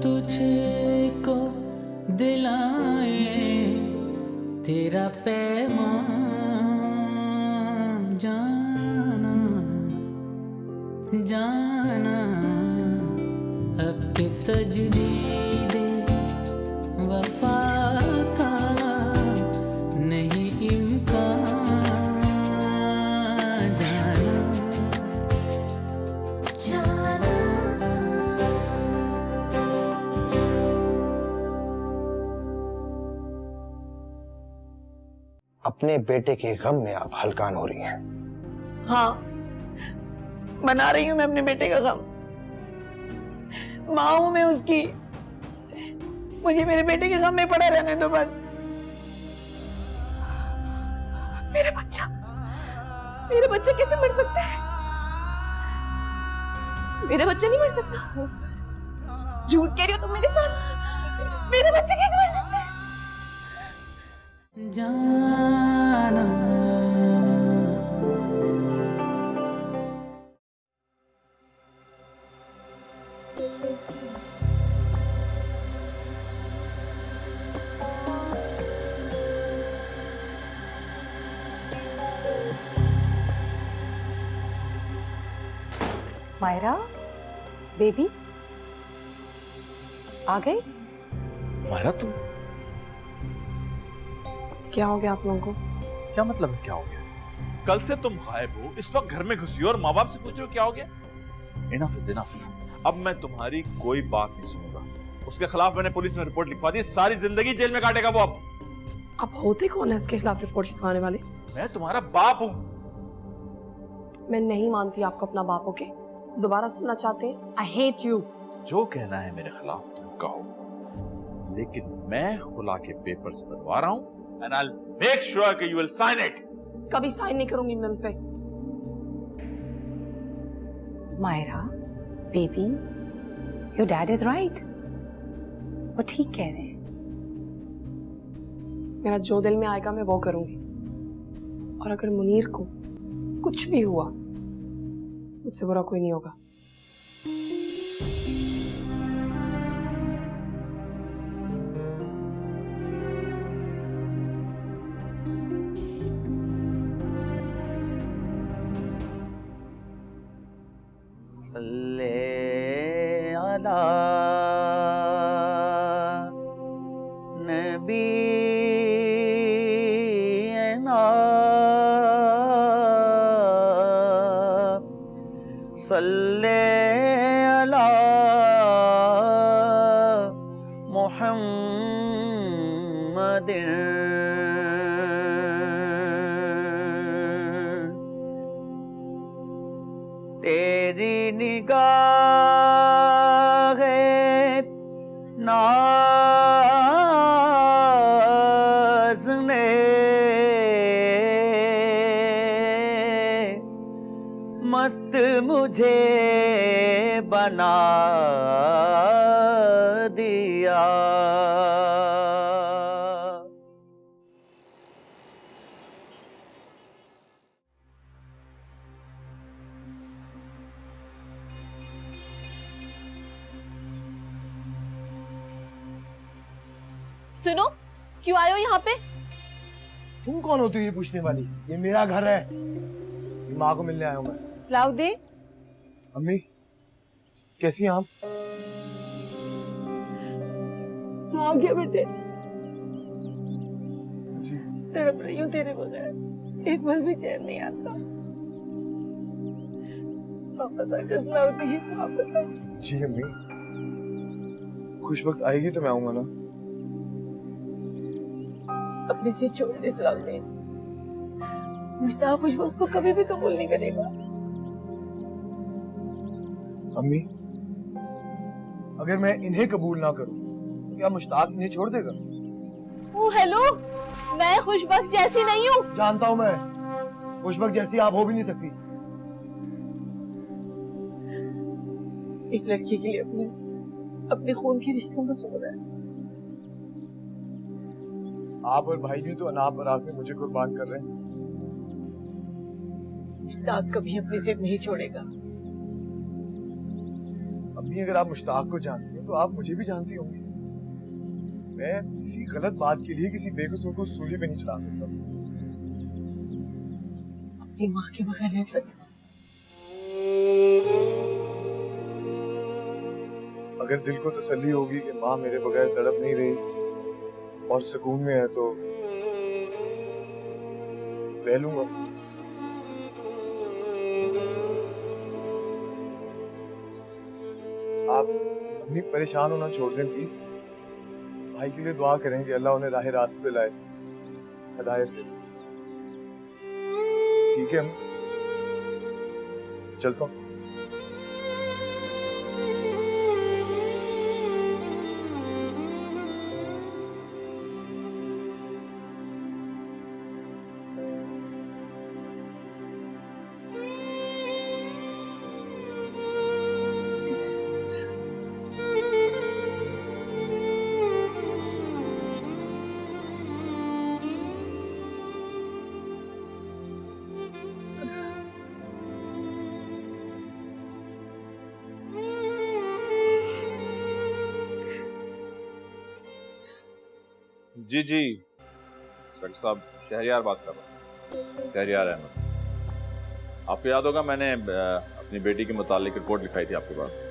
तुझको दिलाए तेरा पैगाम जाना जाना अब के तजदीद वफा का नहीं इम्कान जाना जाना। अपने बेटे के गम में आप हलकान हो रही हैं। हाँ, मना रही हूं मैं अपने बेटे का गम। माँ हूं मैं उसकी, मुझे मेरे बेटे के गम में पड़ा रहने दो बस। मेरा बच्चा कैसे मर सकता है? मेरा बच्चा नहीं मर सकता। झूठ कह रही हो तुम मेरे साथ। मेरा बच्चा कैसे मर सकता है? जाना मायरा, बेबी आ गई? मायरा तुम क्या हो गया आप लोगों को? क्या मतलब है क्या हो गया? कल से तुम गायब हो, इस वक्त घर में घुसी हो और माँ बाप से पूछ रहे हो क्या हो गया? Enough is enough. अब मैं तुम्हारी कोई बात नहीं सुनूंगा। उसके खिलाफ मैंने पुलिस में रिपोर्ट लिखवा दी, सारी जिंदगी जेल में काटेगा वो। आप होते कौन है इसके खिलाफ रिपोर्ट लिखवाने वाले? मैं तुम्हारा बाप हूँ। मैं नहीं मानती आपको अपना बाप होके। दोबारा सुनना चाहते हैं? I hate you. जो कहना है मेरे खिलाफ तुम कहो, लेकिन मैं खुला के पेपर्स बनवा रहा हूँ and I'll make sure कि you will sign it. कभी साइन नहीं करूंगी मैं उन पे। Myra, baby, your dad is right. वो ठीक कह रहे हैं। मेरा जो दिल में आएगा मैं वो करूंगी। और अगर मुनीर को कुछ भी हुआ, मुझसे बुरा कोई नहीं होगा। सल्ले अला नबीना सल्ले अला मुहम्मदिन। तेरी निगाह नाज़ ने मस्त मुझे बना दिया। सुनो, क्यों आए हो यहाँ पे? तुम कौन होती हो ये पूछने वाली? ये मेरा घर है। माँ को मिलने आया हूँ मैं। सलाउद्दीन, अम्मी, कैसी हैं आप? कहाँ गया बेटे? जी। तड़प रही हूँ तेरे बगैर, एक पल भी चैन नहीं आता। वापस आ जा सलाउद्दीन, वापस आ जा। जी अम्मी, खुश वक्त आएगी तो मैं आऊंगा ना। अपने से छोड़ दे सलाउद्दीन। मुश्ताक खुश वक्त को कभी भी कबूल नहीं करेगा। अम्मी, अगर मैं इन्हें कबूल ना करूं तो क्या मुश्ताक इन्हें छोड़ देगा? ओ हेलो, मैं खुशबख्श जैसी नहीं हूँ। जानता हूं मैं, खुशबख्श जैसी आप हो भी नहीं सकती। एक लड़की के लिए अपने खून के रिश्तों को छोड़ रहा है। आप और भाई भी तो अनाप पर आके मुझे कुर्बान कर रहे हैं। मुश्ताक कभी अपनी जिद नहीं छोड़ेगा। अम्मी अगर आप मुश्ताक को जानती हैं तो आप मुझे भी जानती होंगी। मैं किसी गलत बात के लिए किसी बेकसूर को सूली पे नहीं चढ़ा सकता। अपनी माँ के बगैर रह सकता। अगर दिल को तसल्ली होगी कि माँ मेरे बगैर तड़प नहीं रही और सुकून में है तो रह लूंगा। आप अम्मी परेशान होना छोड़ दें प्लीज। भाई के लिए दुआ करें कि अल्लाह उन्हें राह रास्ते पे लाए, हिदायत दे। ठीक है, चलता हूँ। जी जी इंस्पेक्टर साहब, शहरियार बात कर रहा हूँ, शहरियार अहमद। आपको याद होगा मैंने अपनी बेटी के मुतालिक रिपोर्ट लिखाई थी आपके पास।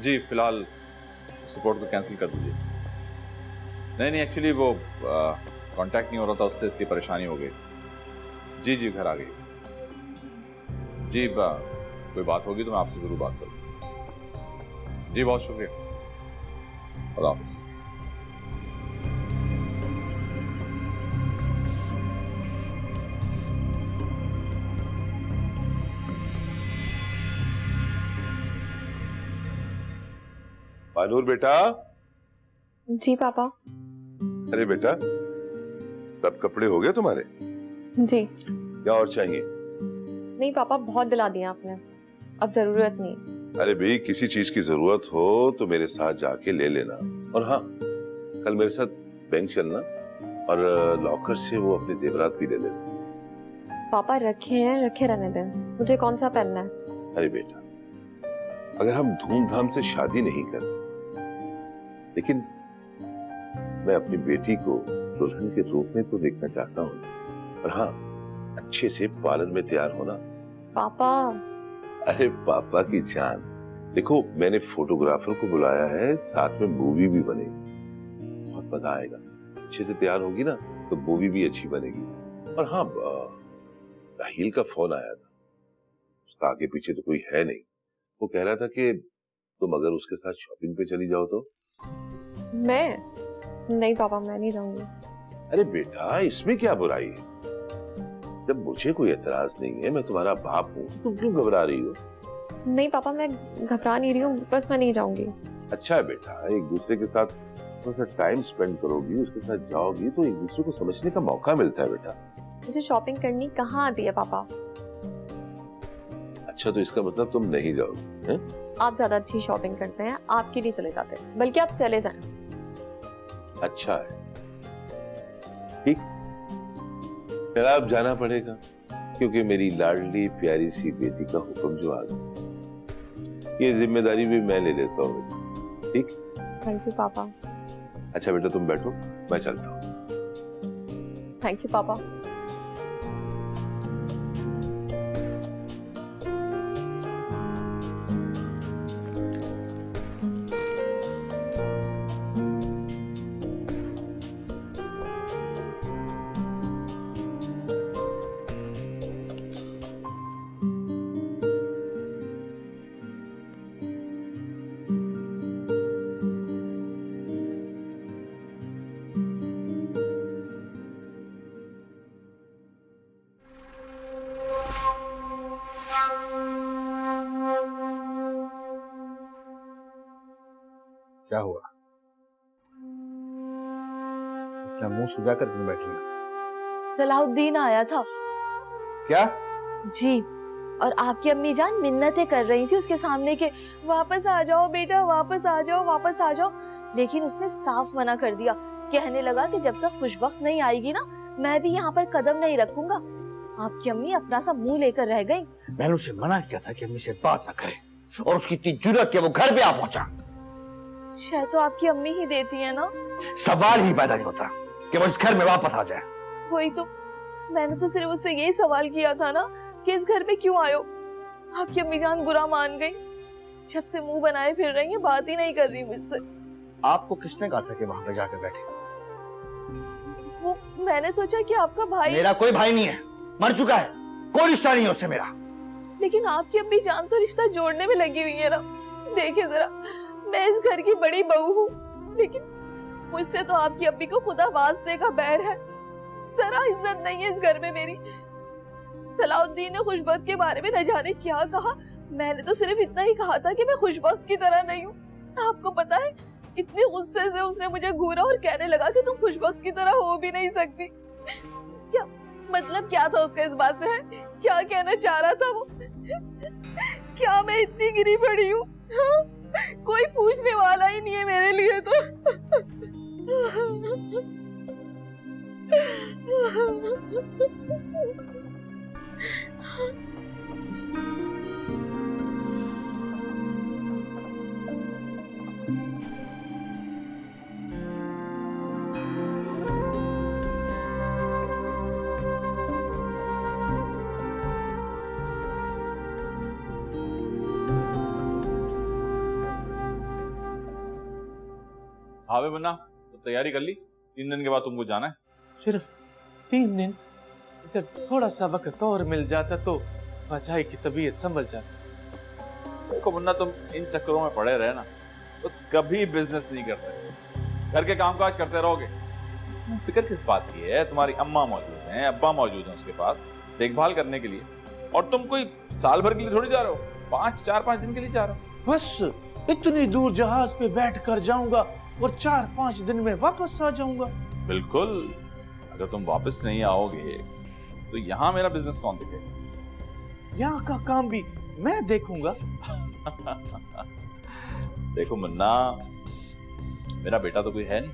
जी फिलहाल उस रिपोर्ट को कैंसिल कर दीजिए। नहीं एक्चुअली वो कांटेक्ट नहीं हो रहा था उससे, इसलिए परेशानी हो गई। जी जी घर आ गई। जी कोई बात होगी तो मैं आपसे ज़रूर बात करूँगा। जी बहुत शुक्रिया, खुदा हाफिज़। मानूर बेटा। जी पापा। अरे बेटा, सब कपड़े हो गए तुम्हारे? जी। क्या और चाहिए? नहीं पापा, बहुत दिला दिया आपने, अब जरूरत नहीं। अरे भाई, किसी चीज की जरूरत हो तो मेरे साथ जाके ले लेना। और हाँ, कल मेरे साथ बैंक चलना और लॉकर से वो अपने जेवरात भी ले लेना। पापा रखे हैं, रखे रहने दें, मुझे कौन सा पहनना है? अरे बेटा, अगर हम धूमधाम से शादी नहीं करते, लेकिन मैं अपनी बेटी को दुल्हन के रूप में तो देखना चाहता हूँ। और हाँ, अच्छे से पालन में तैयार होना। पापा। अरे पापा की जान, देखो मैंने फोटोग्राफर को बुलाया है, साथ में मूवी भी बनेगी, बहुत मजा आएगा। अच्छे से तैयार होगी ना तो मूवी भी अच्छी बनेगी। और हाँ, राहील का फोन आया था, उसका आगे पीछे तो कोई है नहीं। वो कह रहा था कि तुम अगर उसके साथ शॉपिंग पे चली जाओ तो। मैं नहीं पापा, मैं नहीं जाऊंगी। अरे बेटा, इसमें क्या बुराई है? जब मुझे कोई एतराज नहीं है, मैं तुम्हारा बाप हूँ, तुम क्यों घबरा रही हो? नहीं पापा, मैं घबरा नहीं रही हूँ, बस मैं नहीं जाऊंगी। अच्छा है बेटा, एक दूसरे के साथ थोड़ा सा टाइम स्पेंड करोगी, उसके साथ जाओगी तो एक दूसरे को समझने का मौका मिलता है बेटा। मुझे शॉपिंग करनी कहाँ आती है पापा? अच्छा, तो इसका मतलब तुम नहीं जाओगी? आप ज्यादा अच्छी शॉपिंग करते हैं, आपकी नहीं चले जाते, बल्कि आप चले जाएं। अच्छा है, ठीक, फिर आप जाना पड़ेगा, क्योंकि मेरी लाडली प्यारी सी बेटी का हुक्म जो आ गया, ये जिम्मेदारी भी मैं ले लेता हूँ। ठीक? थैंक यू पापा। अच्छा बेटा, तुम बैठो, मैं चलता हूँ। थैंक यू पापा। क्या हुआ? इतना मुंह सुजा कर क्यों बैठी है? सलाहुद्दीन आया था। क्या? जी, और आपकी अम्मी जान मिन्नतें कर रही थी उसके सामने के वापस आ जाओ बेटा, वापस आ जाओ, वापस आ जाओ। लेकिन उसने साफ मना कर दिया, कहने लगा कि जब तक खुशबख्त नहीं आएगी ना, मैं भी यहाँ पर कदम नहीं रखूंगा। आपकी अम्मी अपना सा मुंह लेकर रह गई। मैंने उसे मना किया था कि अम्मी से बात ना करे, और उसकी इतनी जुर्रत के वो घर पे आ पहुंचा। शायद तो आपकी अम्मी ही देती है ना। सवाल ही पैदा नहीं होता कि वो इस घर में वापस आ जाए। वही तो, मैंने तो सिर्फ उससे यही सवाल किया था ना कि इस घर पे क्यों आयो। आपकी अम्मी जान बुरा मान गई, जब से मुंह बनाए फिर रही है, बात ही नहीं कर रही मुझसे। आपको किसने कहा था कि वहां पे जाकर बैठे? वो मैंने सोचा कि आपका भाई। मेरा कोई भाई नहीं है, मर चुका है, कोई रिश्ता नहीं है उससे मेरा। लेकिन आपकी अम्मी जान तो रिश्ता जोड़ने में लगी हुई है ना। देखिए जरा, मैं इस घर की बड़ी बहू हूँ, लेकिन मुझसे तो आपकी अम्मी को खुदा वास्ते का बैर है। जरा इज्जत नहीं है इस घर में मेरी। सलाउद्दीन ने खुशबख्त के बारे में न जाने क्या कहा, मैंने तो सिर्फ इतना ही कहा था कि मैं खुशबख्त की तरह नहीं हूँ। आपको पता है, इतने गुस्से से उसने मुझे घूरा और कहने लगा कि तुम खुशबख्त की तरह हो भी नहीं सकती। क्या मतलब क्या था उसका इस बात से? क्या कहना चाह रहा था वो? क्या मैं इतनी गिरी पड़ी हूँ? कोई पूछने वाला ही नहीं है मेरे लिए तो। हाँ बे मुन्ना, तो तैयारी कर ली? 3 दिन के बाद तुमको जाना है। सिर्फ 3 दिन? अगर थोड़ा सा वक्त और मिल जाता तो बजाई की तबीयत संभल जाती। देखो मुन्ना, तुम इन चक्करों में पड़े रहे ना तो कभी बिजनेस नहीं कर सकते। घर के कामकाज करते रहोगे। फिक्र किस बात की है? तुम्हारी अम्मा मौजूद हैं, अब्बा मौजूद हैं उसके पास देखभाल करने के लिए। और तुम कोई साल भर के लिए थोड़ी जा रहे हो, 4-5 दिन के लिए जा रहे हो। बस इतनी दूर जहाज पे बैठ कर जाऊंगा और 4-5 दिन में वापस आ जाऊंगा। बिल्कुल, अगर तुम वापस नहीं आओगे तो यहाँ मेरा बिजनेस कौन देखेगा? यहाँ का काम भी मैं देखूंगा। देखो मुन्ना, मेरा बेटा तो कोई है नहीं,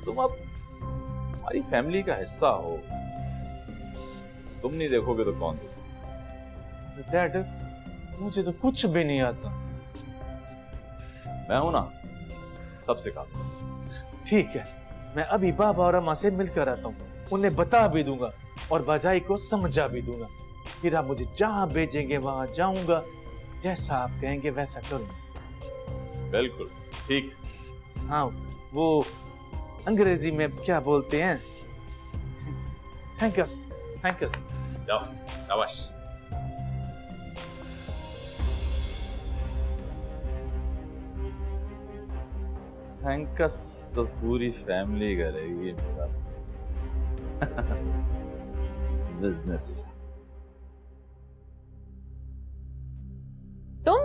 तुम अब हमारी फैमिली का हिस्सा हो। तुम नहीं देखोगे तो कौन देखेगा? डैड, मुझे तो कुछ भी नहीं आता। मैं हूं ना, तब सिखा दूं। ठीक है, मैं अभी बाबा और अम्मा से मिलकर आता हूँ, उन्हें बता भी दूंगा और बाजाई को समझा भी दूंगा। फिर आप मुझे जहां भेजेंगे वहां जाऊंगा, जैसा आप कहेंगे वैसा करूंगा। बिल्कुल ठीक। हाँ, वो अंग्रेजी में क्या बोलते हैं? Thanks, thanks. जाओ, शाबाश। थैंक्स तो पूरी फैमिली करेगी मेरा। बिजनेस। तुम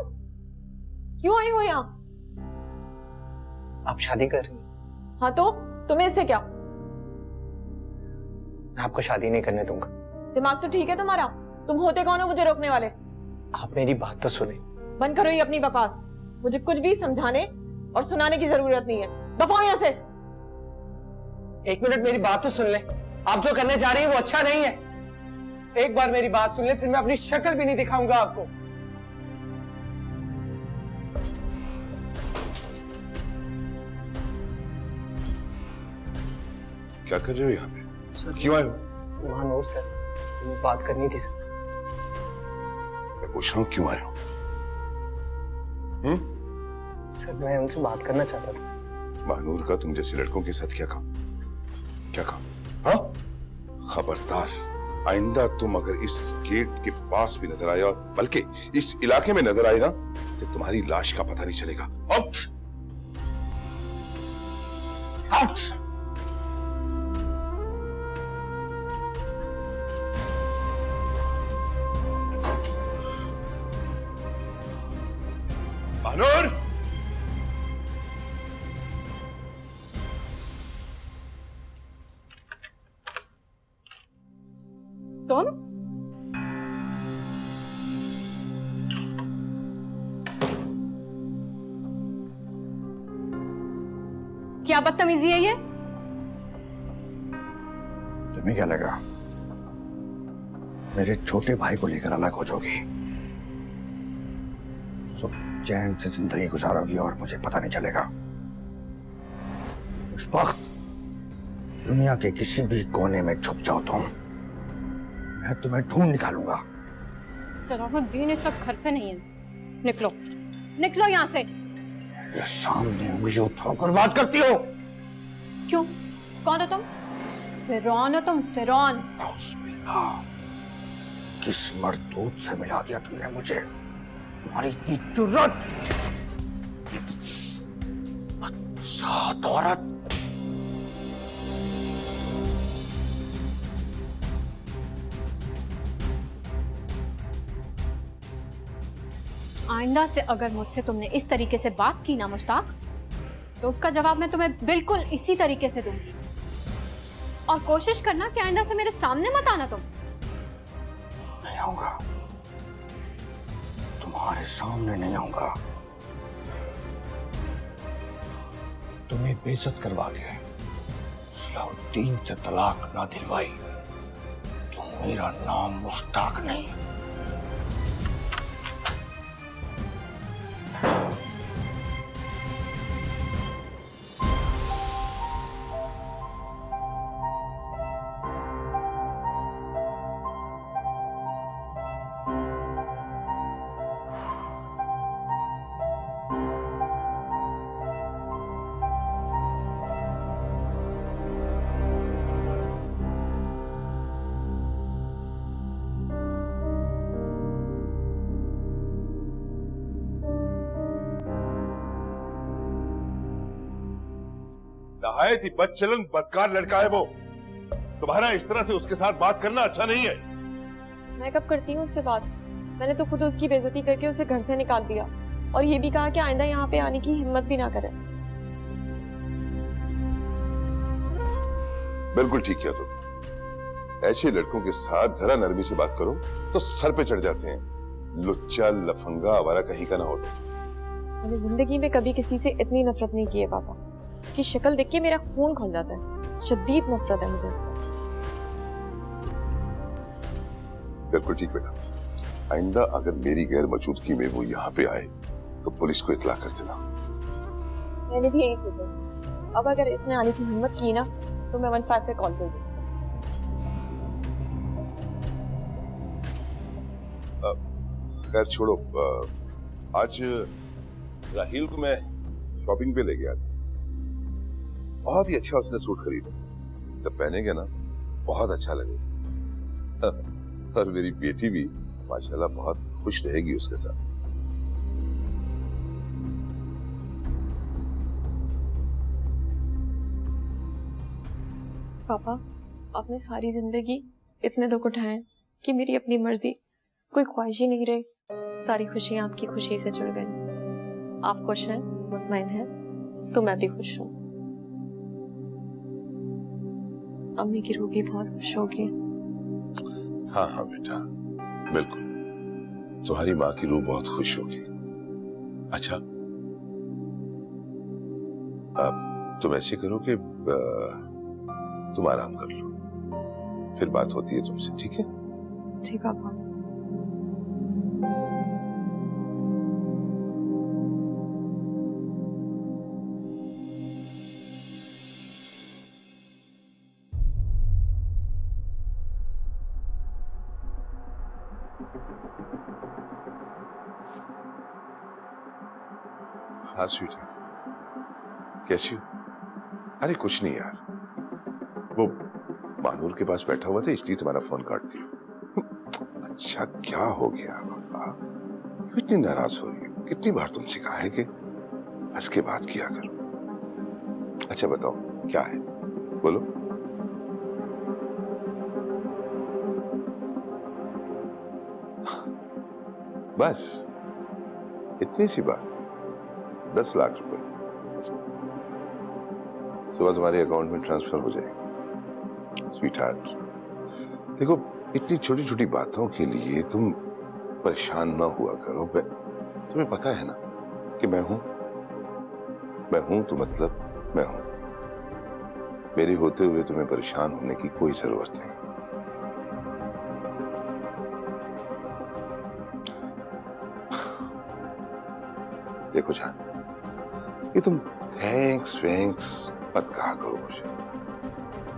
क्यों आई हो यहाँ? आप शादी कर रही हैं? हाँ तो तुम्हें इससे क्या? मैं आपको शादी नहीं करने दूंगा। दिमाग तो ठीक है तुम्हारा? तुम होते कौन हो मुझे रोकने वाले? आप मेरी बात तो सुने। बंद करो ये अपनी बकवास। मुझे कुछ भी समझाने और सुनाने की जरूरत नहीं है। दफा हो यहाँ से। 1 मिनट मेरी बात तो सुन ले। आप जो करने जा रही हैं वो अच्छा नहीं है। एक बार मेरी बात सुन ले, फिर मैं अपनी शक्ल भी नहीं दिखाऊंगा आपको। क्या कर रहे हो यहाँ पे? क्यों आए हो? महानूर सर, मुझे बात करनी थी सर। मैं पूछ रहा हूँ क्यों आए हो? सर, मैं उनसे बात करना चाहता था। महानूर का तुम जैसे लड़कों के साथ क्या काम? क्या काम? हाँ? खबरदार, आइंदा तुम अगर इस गेट के पास भी नजर आए, और बल्कि इस इलाके में नजर आए ना, तो तुम्हारी लाश का पता नहीं चलेगा। आउट! आउट! महानूर! कौन? क्या बदतमीजी है ये? तुम्हें क्या लगा मेरे छोटे भाई को लेकर अलग हो जाओगी? सब चैन से जिंदगी गुजारोगी और मुझे पता नहीं चलेगा। उस वक्त दुनिया के किसी भी कोने में छुप जाओ तुम, मैं तुम्हें ढूंढ निकालूंगा। सलाहुद्दीन इस वक्त घर पे नहीं है। निकलो, निकलो यहाँ से। ये सामने उंगली उठाकर बात करती हो? क्यों? कौन हो तुम? फिरौन हो तुम, फिरौन। किस मर्दूद से मिला दिया तुमने मुझे? तुम्हारी इतनी जुर्रत! सात औरत! आइंदा से अगर मुझसे तुमने इस तरीके से बात की ना मुश्ताक, तो उसका जवाब मैं तुम्हें बिल्कुल इसी तरीके से दूंगी। और कोशिश करना कि आइंदा से मेरे सामने मत आना तुम। नहीं आऊंगा, तुम्हारे सामने नहीं आऊंगा। तुम्हें बेइज्जत करवा के सलाहुद्दीन से तलाक ना दिलवाई तो मेरा नाम मुश्ताक नहीं। नहायत ही बदचलन बदकार लड़का है वो। तुम्हारा इस तरह से उसके साथ बात करना अच्छा नहीं है। मैं कब करती हूँ उससे बात? मैंने तो खुद उसकी बेइज्जती करके उसे घर से निकाल दिया और ये भी कहा कि आइंदा यहाँ पे आने की हिम्मत भी ना करे। बिल्कुल ठीक किया तुम। ऐसे लड़कों के साथ जरा नरमी से बात करो तो सर पे चढ़ जाते हैं। लुच्चा लफंगा आवारा कहीं का ना हो। मैंने जिंदगी में कभी किसी से इतनी नफरत नहीं की है पापा। उसकी शक्ल देख के मेरा खून खौल जाता है। शदीद नफरत है मुझे उससे। बिल्कुल ठीक बेटा। आइंदा अगर मेरी गैर मौजूदगी में वो यहाँ पे आए तो पुलिस को इत्तला कर देना। मैंने भी यही सोचा। अब अगर इसने आने की हिम्मत की ना तो मैं 15 पे कॉल कर दूंगी। खैर छोड़ो। आज राहील को मैं शॉपिंग पे ले गया। बहुत ही अच्छा उसने सूट खरीदा। जब पहनेंगे ना बहुत अच्छा लगेगा। और मेरी बेटी भी माशाल्लाह बहुत खुश रहेगी उसके साथ। पापा, आपने सारी जिंदगी इतने दुख उठाए कि मेरी अपनी मर्जी कोई ख्वाहिश ही नहीं रही। सारी खुशियां आपकी खुशी से जुड़ गई। आप खुश हैं, मुतमईन हैं, तो मैं भी खुश हूँ। अम्मी की रूह भी बहुत खुश होगी। हाँ हाँ बेटा, बिल्कुल। तुम्हारी माँ की रूह बहुत खुश होगी। अच्छा, अब तुम ऐसे करो कि तुम आराम कर लो, फिर बात होती है तुमसे। ठीक है? ठीक है पापा। हाँ स्वीट, कैसी हो? अरे कुछ नहीं यार, वो मानूर के पास बैठा हुआ था इसलिए तुम्हारा फोन काट दिया। अच्छा क्या हो गया बाबा? इतनी नाराज हो रही हो? कितनी बार तुमसे कहा है कि हंस के बात किया करो। अच्छा बताओ क्या है, बोलो। बस इतनी सी बात, 10 लाख रुपए सुबह तुम्हारे अकाउंट में ट्रांसफर हो जाएगी। स्वीटहार्ट, देखो इतनी छोटी छोटी बातों के लिए तुम परेशान ना हुआ करो। तुम्हें पता है ना कि मैं हूं तो मतलब मैं हूं। मेरे होते हुए तुम्हें परेशान होने की कोई जरूरत नहीं। देखो जान, ये तुम थैंक्स वैंक्स मत कहा करो मुझे।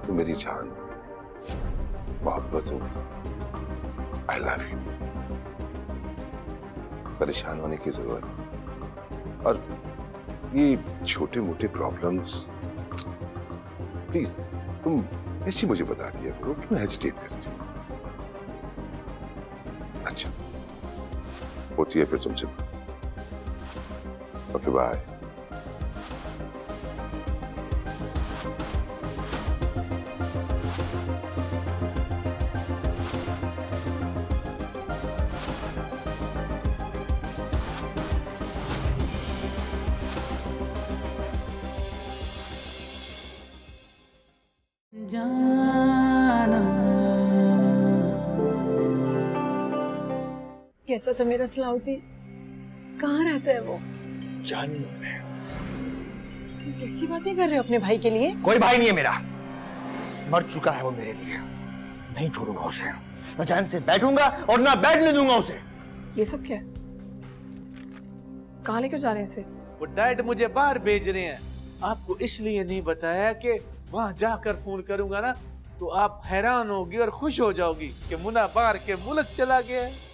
तुम मेरी जान, मोहब्बत हो, आई लव यू। परेशान होने की जरूरत नहीं। और ये छोटे मोटे प्रॉब्लम्स प्लीज तुम ऐसी मुझे बता दिया करो, क्यों हेजिटेट करती हो? अच्छा होती है फिर तुमसे। Okay bye. कैसा था मेरा सलाउद्दीन? कहाँ रहता है वो? जानू में। तुम कैसी बातें कर रहे हो अपने भाई के लिए? कोई भाई नहीं है मेरा, मर चुका है वो मेरे लिए। नहीं छोड़ूंगा उसे, न चैन से बैठूंगा और ना बैठने दूंगा उसे। ये सब क्या? कहाँ लेकर जा रहे हैं इसे? वो डैड मुझे बाहर भेज रहे हैं। आपको इसलिए नहीं बताया कि वहां जाकर फोन करूंगा ना तो आप हैरान होगी और खुश हो जाओगी कि मुन्ना बाहर के मुल्क चला गया है।